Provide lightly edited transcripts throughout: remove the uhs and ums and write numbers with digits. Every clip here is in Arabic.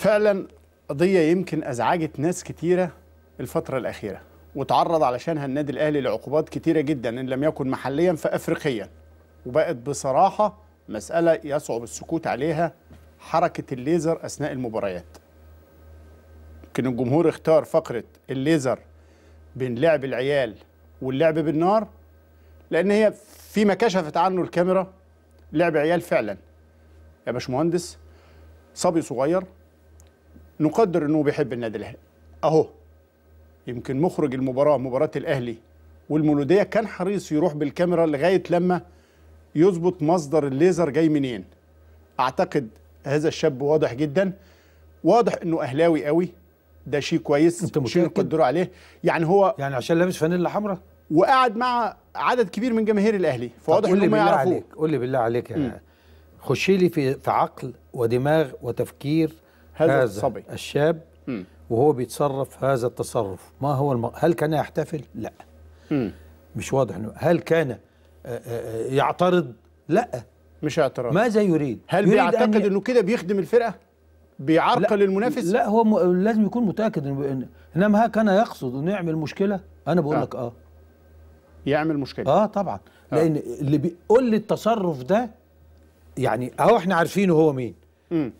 فعلا قضية يمكن أزعجت ناس كتيرة الفترة الأخيرة، وتعرض علشانها النادي الأهلي لعقوبات كتيرة جدا إن لم يكن محليا فأفريقيا، وبقت بصراحة مسألة يصعب السكوت عليها، حركة الليزر أثناء المباريات. يمكن الجمهور اختار فقرة الليزر بين لعب العيال واللعب بالنار، لأن هي فيما كشفت عنه الكاميرا لعب عيال فعلا. يا باشمهندس صبي صغير نقدر انه بيحب النادي الاهلي اهو، يمكن مخرج المباراه مباراه الاهلي والمولوديه كان حريص يروح بالكاميرا لغايه لما يظبط مصدر الليزر جاي منين. اعتقد هذا الشاب واضح جدا، واضح انه اهلاوي قوي، ده شيء كويس، شيء نقدره عليه. يعني هو يعني عشان لابس فانيلا حمراء وقعد مع عدد كبير من جماهير الاهلي، فواضح انه ما يعرفوه. قول لي بالله عليك خشي لي في عقل ودماغ وتفكير هذا الصبي الشاب وهو بيتصرف هذا التصرف. ما هو هل كان يحتفل؟ لا. مش واضح انه هل كان يعترض؟ لا، مش اعتراض. ماذا يريد؟ هل بيعتقد انه كده بيخدم الفرقه؟ بيعرقل المنافس؟ لا، هو لازم يكون متاكد انما كان يقصد انه يعمل مشكله. انا بقول لك يعمل مشكله طبعا. لان اللي بيقول لي التصرف ده يعني اهو احنا عارفينه هو مين.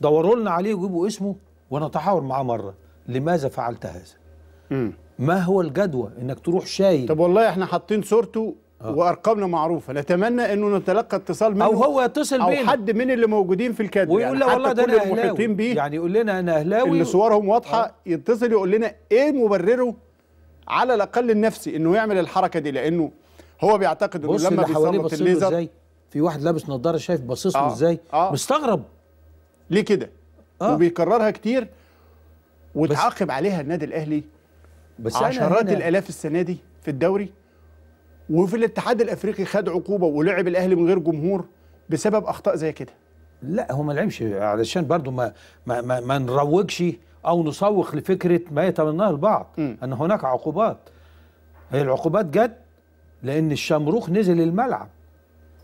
دوروا لنا عليه وجيبوا اسمه ونتحاور معاه مره. لماذا فعلت هذا؟ ما هو الجدوى انك تروح شايل؟ طب والله احنا حاطين صورته وارقامنا معروفه، نتمنى انه نتلقى اتصال منه او هو يتصل بينا او حد من اللي موجودين في الكادر، ويقول لا والله ده انا اهلاوي بيه يعني يقول لنا انا اهلاوي اللي صورهم واضحه يتصل يقول لنا ايه مبرره على الاقل النفسي انه يعمل الحركه دي، لانه هو بيعتقد انه لما بيسلط الليزر ازاي في واحد لابس نظاره شايف باصص له ازاي مستغرب ليه كده وبيكررها كتير وتعاقب عليها النادي الاهلي بس عشرات الالاف السنه دي في الدوري، وفي الاتحاد الافريقي خد عقوبه ولعب الاهلي من غير جمهور بسبب اخطاء زي كده. لا هو ما لعبش علشان برضو ما نروجش او نسوق لفكره ما يتمناه البعض ان هناك عقوبات. هي العقوبات جت لان الشمروخ نزل الملعب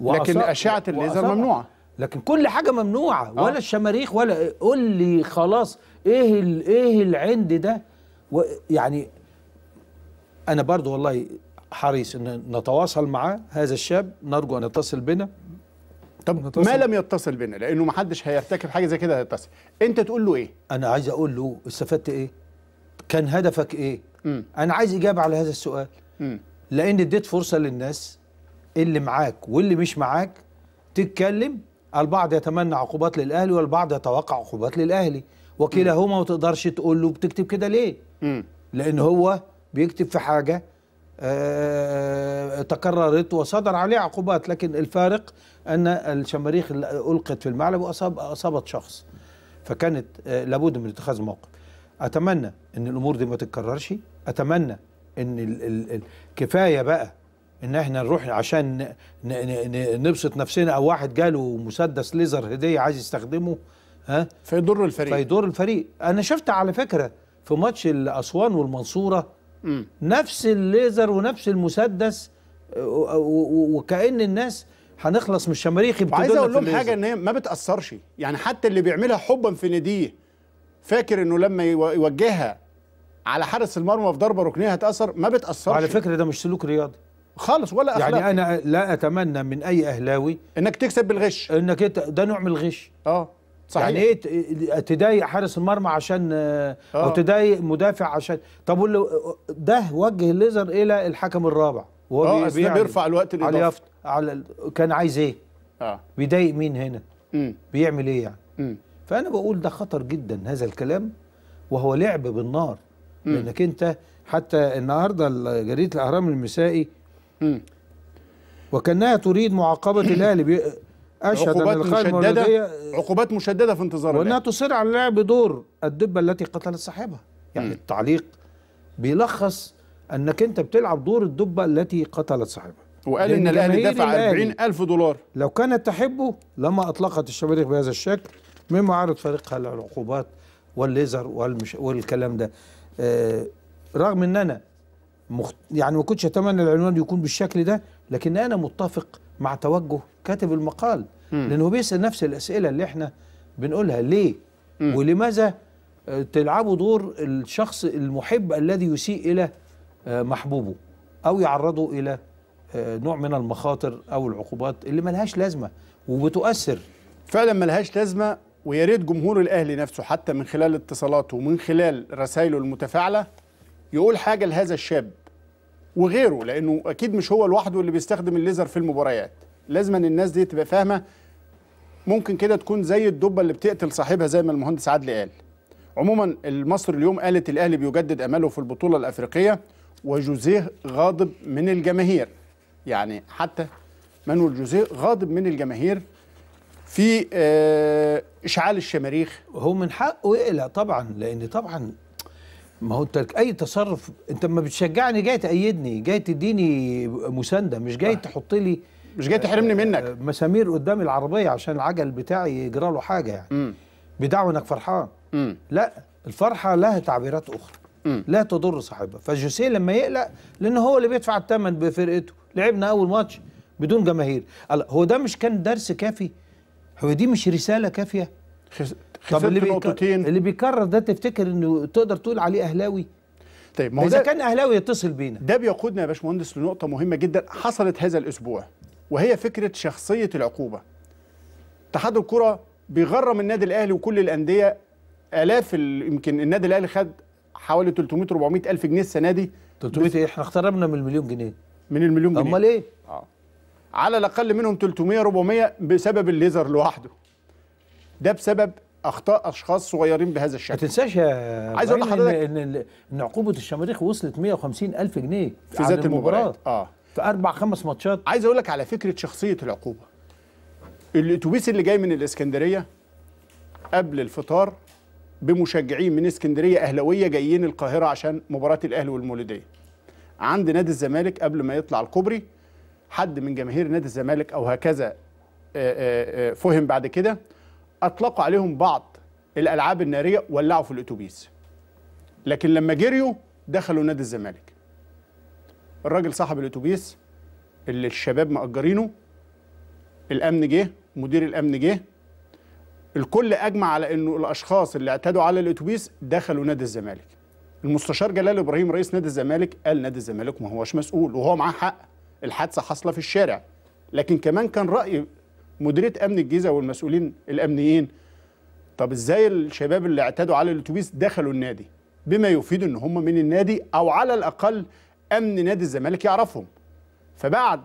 لكن اشعه الليزر ممنوعه. لكن كل حاجه ممنوعه ولا الشماريخ ولا قول لي خلاص ايه العند ده. يعني انا برضو والله حريص ان نتواصل معاه هذا الشاب، نرجو ان يتصل بنا. طب ما لم يتصل بنا لانه ما حدش هيرتكب حاجه زي كده هيتصل، انت تقول له ايه؟ انا عايز اقول له استفدت ايه؟ كان هدفك ايه؟ انا عايز اجابه على هذا السؤال. لان اديت فرصه للناس اللي معاك واللي مش معاك تتكلم. البعض يتمنى عقوبات للاهلي والبعض يتوقع عقوبات للاهلي، وكلاهما ما تقدرش تقول له بتكتب كده ليه؟ لان هو بيكتب في حاجه تكررت وصدر عليه عقوبات، لكن الفارق ان الشماريخ اللي القت في الملعب واصابت شخص، فكانت لابد من اتخاذ موقف. اتمنى ان الامور دي ما تتكررش، اتمنى ان كفايه بقى ان احنا نروح عشان نبسط نفسنا، او واحد جاله مسدس ليزر هديه عايز يستخدمه فيضر الفريق. انا شفت على فكره في ماتش الاسوان والمنصوره نفس الليزر ونفس المسدس، وكأن الناس هنخلص من الشماريخ. عايز اقول لهم حاجه ان هي ما بتاثرش، يعني حتى اللي بيعملها حبا في ناديه فاكر انه لما يوجهها على حارس المرمى في ضربه ركنيه هتاثر، ما بتاثرش. على فكره ده مش سلوك رياضي خالص ولا اخلاقي. يعني انا لا اتمنى من اي اهلاوي انك تكسب بالغش، انك ده نوع من الغش. صحيح. يعني ايه تضايق حارس المرمى عشان او تضايق مدافع عشان؟ طب ده وجه الليزر الى الحكم الرابع وهو بيرفع الوقت الاضافي كان عايز ايه؟ بيضايق مين هنا؟ بيعمل ايه يعني؟ فانا بقول ده خطر جدا هذا الكلام، وهو لعب بالنار. لانك انت حتى النهارده جريده الاهرام المسائي وكانها تريد معاقبه الاهلي، اشهد ان عقوبات مشدده في انتظار وانها تصر على لعب دور الدبه التي قتلت صاحبها. يعني التعليق بيلخص انك انت بتلعب دور الدبه التي قتلت صاحبها، وقال ان الاهلي دفع 40,000 دولار. لو كانت تحبه لما اطلقت الشماريخ بهذا الشكل، مما عرض فريقها للعقوبات والليزر والكلام ده. رغم ان انا يعني ما كنتش اتمنى العنوان يكون بالشكل ده، لكن انا متفق مع توجه كاتب المقال، لانه بيسال نفس الاسئله اللي احنا بنقولها. ليه ولماذا تلعبوا دور الشخص المحب الذي يسيء الى محبوبه او يعرضه الى نوع من المخاطر او العقوبات اللي ملهاش لازمه وبتؤثر. فعلا ملهاش لازمه. ويا ريت جمهور الاهلي نفسه حتى من خلال اتصالاته ومن خلال رسائله المتفاعله يقول حاجه لهذا الشاب وغيره، لانه اكيد مش هو لوحده اللي بيستخدم الليزر في المباريات. لازم ان الناس دي تبقى فاهمه. ممكن كده تكون زي الدبه اللي بتقتل صاحبها زي ما المهندس عادل قال. عموما المصري اليوم قالت الاهلي بيجدد امله في البطوله الافريقيه، وجوزيه غاضب من الجماهير. يعني حتى مانويل جوزيه غاضب من الجماهير في اشعال الشماريخ. هو من حقه يقلق طبعا، لان طبعا ما هو انت اي تصرف، انت ما بتشجعني جاي تأيدني، جاي تديني مسانده، مش جاي تحط لي، مش جاي تحرمني منك مسامير قدام العربيه عشان العجل بتاعي يجرى له حاجه يعني. بدعوى انك فرحان. لا، الفرحه لها تعبيرات اخرى لا تضر صاحبها. فجوسيه لما يقلق لان هو اللي بيدفع الثمن بفرقته. لعبنا اول ماتش بدون جماهير، هو ده مش كان درس كافي؟ هو دي مش رساله كافيه؟ طب اللي بيكرر ده تفتكر انه تقدر تقول عليه اهلاوي؟ طيب ما هو اذا كان اهلاوي يتصل بينا. ده بيقودنا يا باشمهندس لنقطه مهمه جدا حصلت هذا الاسبوع، وهي فكره شخصيه العقوبه. اتحاد الكره بيغرم النادي الاهلي وكل الانديه الاف، يمكن النادي الاهلي خد حوالي 300 400 الف جنيه السنه دي. 300 ايه؟ احنا اقتربنا من المليون جنيه. من المليون جنيه. امال ايه؟ على الاقل منهم 300 400 بسبب الليزر لوحده. ده بسبب اخطاء اشخاص صغيرين بهذا الشكل. ما تنساش يا عايز اقول لحضرتك ان عقوبه الشماريخ وصلت 150 الف جنيه في ذات المباراه في 4-5 ماتشات. عايز اقول لك على فكره شخصيه العقوبه. الاتوبيس اللي جاي من الاسكندريه قبل الفطار بمشجعين من اسكندريه اهلاويه جايين القاهره عشان مباراه الاهلي والمولوديه. عند نادي الزمالك قبل ما يطلع الكوبري حد من جماهير نادي الزمالك او هكذا فهم بعد كده، اطلقوا عليهم بعض الالعاب الناريه ولعوا في الاتوبيس. لكن لما جريوا دخلوا نادي الزمالك. الراجل صاحب الاتوبيس اللي الشباب مأجرينه، الامن جه، مدير الامن جه، الكل اجمع على انه الاشخاص اللي اعتدوا على الاتوبيس دخلوا نادي الزمالك. المستشار جلال ابراهيم رئيس نادي الزمالك قال نادي الزمالك ما هوش مسؤول، وهو معاه حق، الحادثه حاصله في الشارع. لكن كمان كان راي مديريه امن الجيزه والمسؤولين الامنيين، طب ازاي الشباب اللي اعتدوا على الاتوبيس دخلوا النادي؟ بما يفيد ان هم من النادي او على الاقل امن نادي الزمالك يعرفهم. فبعد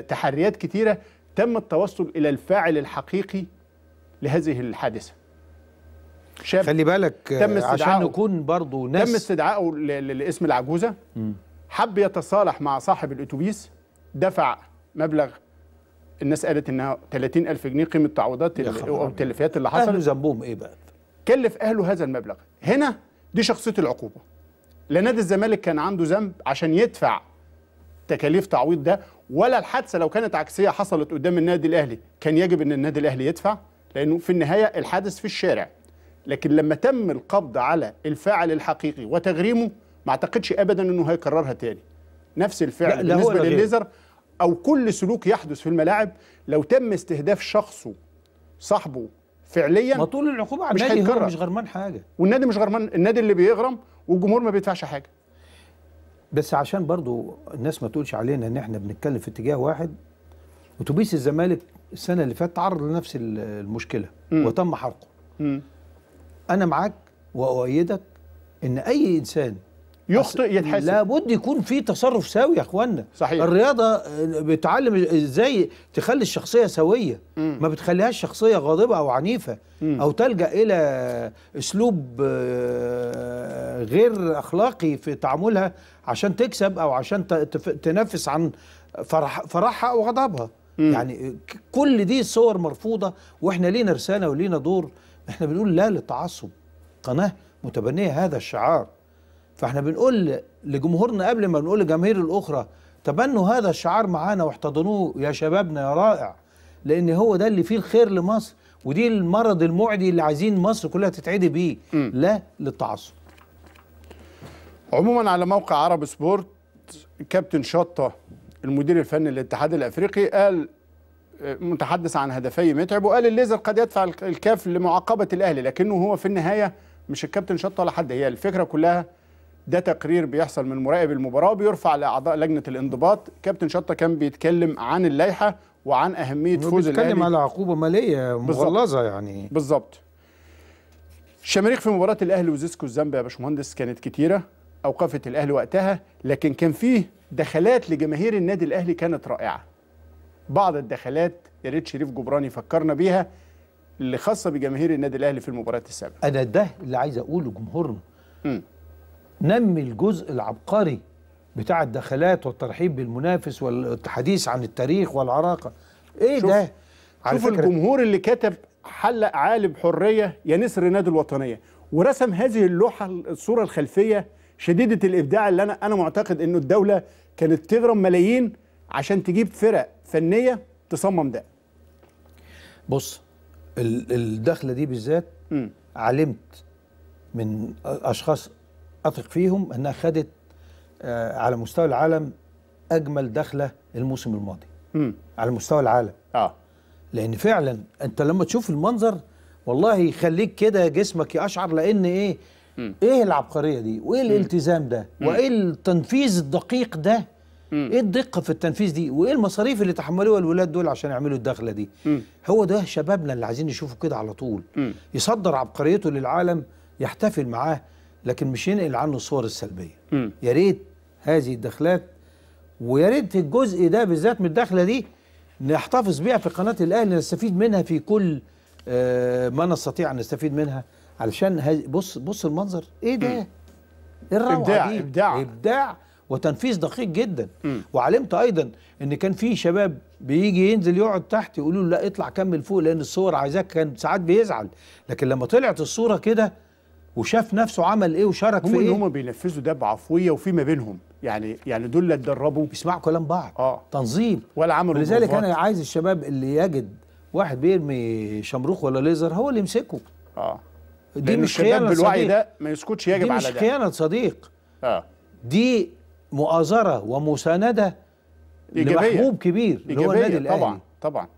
تحريات كتيره تم التوصل الى الفاعل الحقيقي لهذه الحادثه. شاب خلي بالك عشان نكون برضو ناس تم استدعائه لاسم العجوزه. حب يتصالح مع صاحب الاتوبيس، دفع مبلغ الناس قالت انها 30,000 جنيه قيمه تعويضات او التلفيات اللي حصلت. اهله ذنبهم ايه بقى؟ كلف اهله هذا المبلغ. هنا دي شخصيه العقوبه. لا نادي الزمالك كان عنده ذنب عشان يدفع تكاليف تعويض ده، ولا الحادثه لو كانت عكسيه حصلت قدام النادي الاهلي كان يجب ان النادي الاهلي يدفع، لانه في النهايه الحادث في الشارع. لكن لما تم القبض على الفاعل الحقيقي وتغريمه ما اعتقدش ابدا انه هيكررها تاني. نفس الفعل بالنسبه للليزر او كل سلوك يحدث في الملاعب لو تم استهداف شخصه صاحبه فعليا ما طول العقوبه على النادي هو مش غرمان حاجه، والنادي مش غرمان، النادي اللي بيغرم والجمهور ما بيدفعش حاجه. بس عشان برضو الناس ما تقولش علينا ان احنا بنتكلم في اتجاه واحد، اتوبيس الزمالك السنه اللي فاتت تعرض لنفس المشكله وتم حرقه. انا معاك واؤيدك ان اي انسان يخطئ يتحاسب، لابد يكون في تصرف سوي يا اخوانا. صحيح. الرياضه بتعلم ازاي تخلي الشخصيه سويه، ما بتخليهاش شخصيه غاضبه او عنيفه او تلجا الى اسلوب غير اخلاقي في تعاملها عشان تكسب او عشان تنافس عن فرحها او غضبها. يعني كل دي صور مرفوضه، واحنا لينا رساله ولينا دور. احنا بنقول لا للتعصب، قناه متبنيه هذا الشعار. فاحنا بنقول لجمهورنا قبل ما بنقول لجماهير الاخرى تبنوا هذا الشعار معانا واحتضنوه يا شبابنا يا رائع، لان هو ده اللي فيه الخير لمصر، ودي المرض المعدي اللي عايزين مصر كلها تتعدي بيه. لا للتعصب. عموما على موقع عرب سبورت كابتن شطة المدير الفني للاتحاد الافريقي قال متحدث عن هدفي متعب، وقال الليزر قد يدفع الكاف لمعاقبه الاهلي، لكنه هو في النهايه مش الكابتن شطه ولا حد، هي الفكره كلها ده تقرير بيحصل من مراقب المباراه وبيرفع لاعضاء لجنه الانضباط. كابتن شطه كان بيتكلم عن اللائحه وعن اهميه فوز الاهلي، بيتكلم على عقوبه ماليه مغلظه يعني. بالظبط. الشماريخ في مباراه الاهلي وزيسكو الزامبي يا باشمهندس كانت كتيره، اوقفت الاهلي وقتها، لكن كان فيه دخلات لجماهير النادي الاهلي كانت رائعه. بعض الدخلات يا ريت شريف جبران يفكرنا بيها، اللي خاصه بجماهير النادي الاهلي في المباراه السابقه. انا ده اللي عايز اقوله جمهورنا. نمي الجزء العبقري بتاع الدخلات والترحيب بالمنافس والحديث عن التاريخ والعراقه. ايه ده؟ على فكرة الجمهور اللي كتب حلق عالي بحريه يا نسر نادي الوطنيه، ورسم هذه اللوحه الصوره الخلفيه شديده الابداع، اللي انا معتقد انه الدوله كانت تغرم ملايين عشان تجيب فرق فنيه تصمم ده. بص، الدخله دي بالذات علمت من اشخاص اثق فيهم انها خدت على مستوى العالم اجمل دخله الموسم الماضي. على مستوى العالم. لان فعلا انت لما تشوف المنظر والله يخليك كده جسمك يقشعر، لان ايه العبقريه دي، وايه الالتزام ده، وايه التنفيذ الدقيق ده، ايه الدقه في التنفيذ دي، وايه المصاريف اللي تحملوها الولاد دول عشان يعملوا الدخله دي. هو ده شبابنا اللي عايزين يشوفوا كده على طول. يصدر عبقريته للعالم، يحتفل معاه، لكن مش ينقل عنه الصور السلبيه. يا ريت هذه الدخلات، ويا ريت الجزء ده بالذات من الدخله دي نحتفظ بيها في قناه الاهلي، نستفيد منها في كل ما نستطيع ان نستفيد منها، علشان بص المنظر ايه ده؟ ايه الروعه دي؟ ابداع وتنفيذ دقيق جدا. وعلمت ايضا ان كان في شباب بيجي ينزل يقعد تحت يقولوا له لا اطلع كمل فوق لان الصور عايزاك، كان ساعات بيزعل، لكن لما طلعت الصوره كده وشاف نفسه عمل ايه وشارك في ايه. هم بينفذوا ده بعفويه وفي ما بينهم، يعني دول اللي اتدربوا بيسمعوا كلام بعض. تنظيم ولا عملوا. لذلك انا عايز الشباب اللي يجد واحد بيرمي شمروخ ولا ليزر هو اللي يمسكه. دي مش خيانه بالوعي ده ما يسكتش، يجب على ده. دي مش خيانه صديق. دي مؤازره ومسانده لمحبوب كبير اللي هو النادي الاهلي. طبعا.